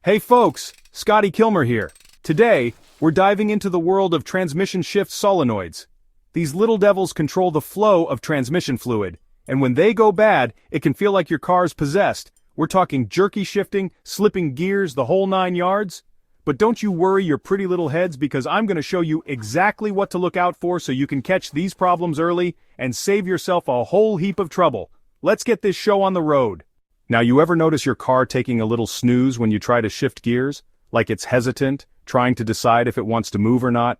Hey folks, Scotty Kilmer here. Today, we're diving into the world of transmission shift solenoids. These little devils control the flow of transmission fluid, and when they go bad, it can feel like your car's possessed. We're talking jerky shifting, slipping gears, the whole 9 yards. But don't you worry your pretty little heads, because I'm going to show you exactly what to look out for so you can catch these problems early and save yourself a whole heap of trouble. Let's get this show on the road. Now, you ever notice your car taking a little snooze when you try to shift gears? Like it's hesitant, trying to decide if it wants to move or not?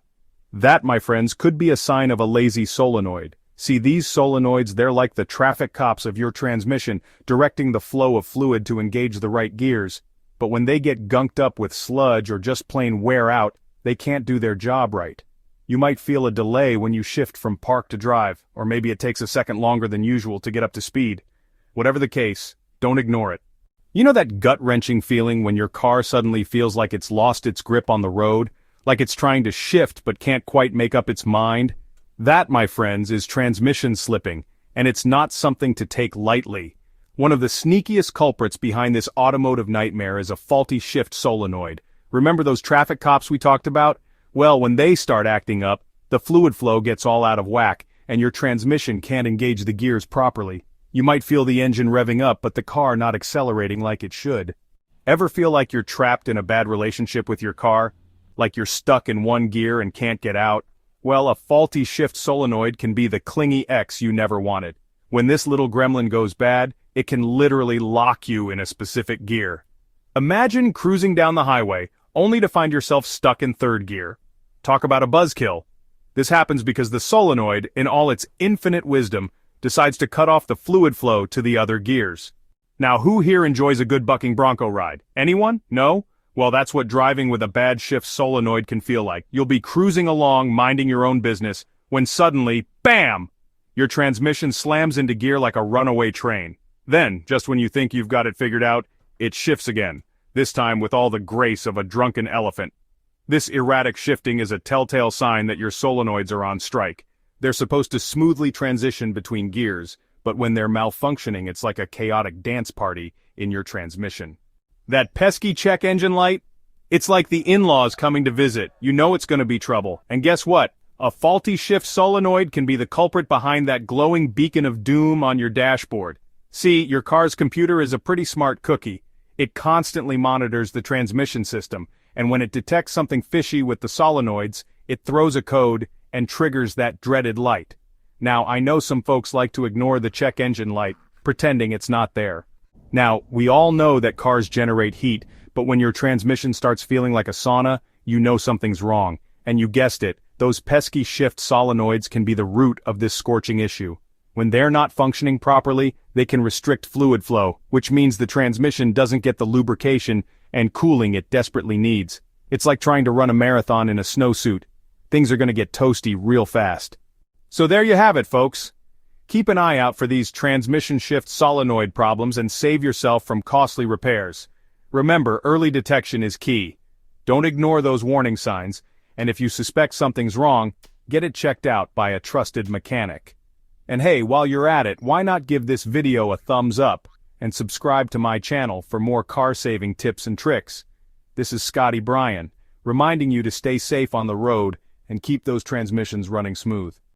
That, my friends, could be a sign of a lazy solenoid. See, these solenoids, they're like the traffic cops of your transmission, directing the flow of fluid to engage the right gears. But when they get gunked up with sludge or just plain wear out, they can't do their job right. You might feel a delay when you shift from park to drive, or maybe it takes a second longer than usual to get up to speed. Whatever the case, don't ignore it. You know that gut-wrenching feeling when your car suddenly feels like it's lost its grip on the road? Like it's trying to shift but can't quite make up its mind? That, my friends, is transmission slipping, and it's not something to take lightly. One of the sneakiest culprits behind this automotive nightmare is a faulty shift solenoid. Remember those traffic cops we talked about? Well, when they start acting up, the fluid flow gets all out of whack, and your transmission can't engage the gears properly. You might feel the engine revving up, but the car not accelerating like it should. Ever feel like you're trapped in a bad relationship with your car? Like you're stuck in one gear and can't get out? Well, a faulty shift solenoid can be the clingy ex you never wanted. When this little gremlin goes bad, it can literally lock you in a specific gear. Imagine cruising down the highway, only to find yourself stuck in third gear. Talk about a buzzkill. This happens because the solenoid, in all its infinite wisdom, decides to cut off the fluid flow to the other gears. Now, who here enjoys a good bucking bronco ride? Anyone? No? Well, that's what driving with a bad shift solenoid can feel like. You'll be cruising along, minding your own business, when suddenly, BAM! Your transmission slams into gear like a runaway train. Then, just when you think you've got it figured out, it shifts again, this time with all the grace of a drunken elephant. This erratic shifting is a telltale sign that your solenoids are on strike. They're supposed to smoothly transition between gears, but when they're malfunctioning, it's like a chaotic dance party in your transmission. That pesky check engine light? It's like the in-laws coming to visit. You know it's going to be trouble. And guess what? A faulty shift solenoid can be the culprit behind that glowing beacon of doom on your dashboard. See, your car's computer is a pretty smart cookie. It constantly monitors the transmission system, and when it detects something fishy with the solenoids, it throws a code and triggers that dreaded light. Now, I know some folks like to ignore the check engine light, pretending it's not there. Now, we all know that cars generate heat, but when your transmission starts feeling like a sauna, you know something's wrong. And you guessed it, those pesky shift solenoids can be the root of this scorching issue. When they're not functioning properly, they can restrict fluid flow, which means the transmission doesn't get the lubrication and cooling it desperately needs. It's like trying to run a marathon in a snowsuit. Things are going to get toasty real fast. So there you have it, folks. Keep an eye out for these transmission shift solenoid problems and save yourself from costly repairs. Remember, early detection is key. Don't ignore those warning signs, and if you suspect something's wrong, get it checked out by a trusted mechanic. And hey, while you're at it, why not give this video a thumbs up and subscribe to my channel for more car-saving tips and tricks. This is Scotty Bryan, reminding you to stay safe on the road and keep those transmissions running smooth.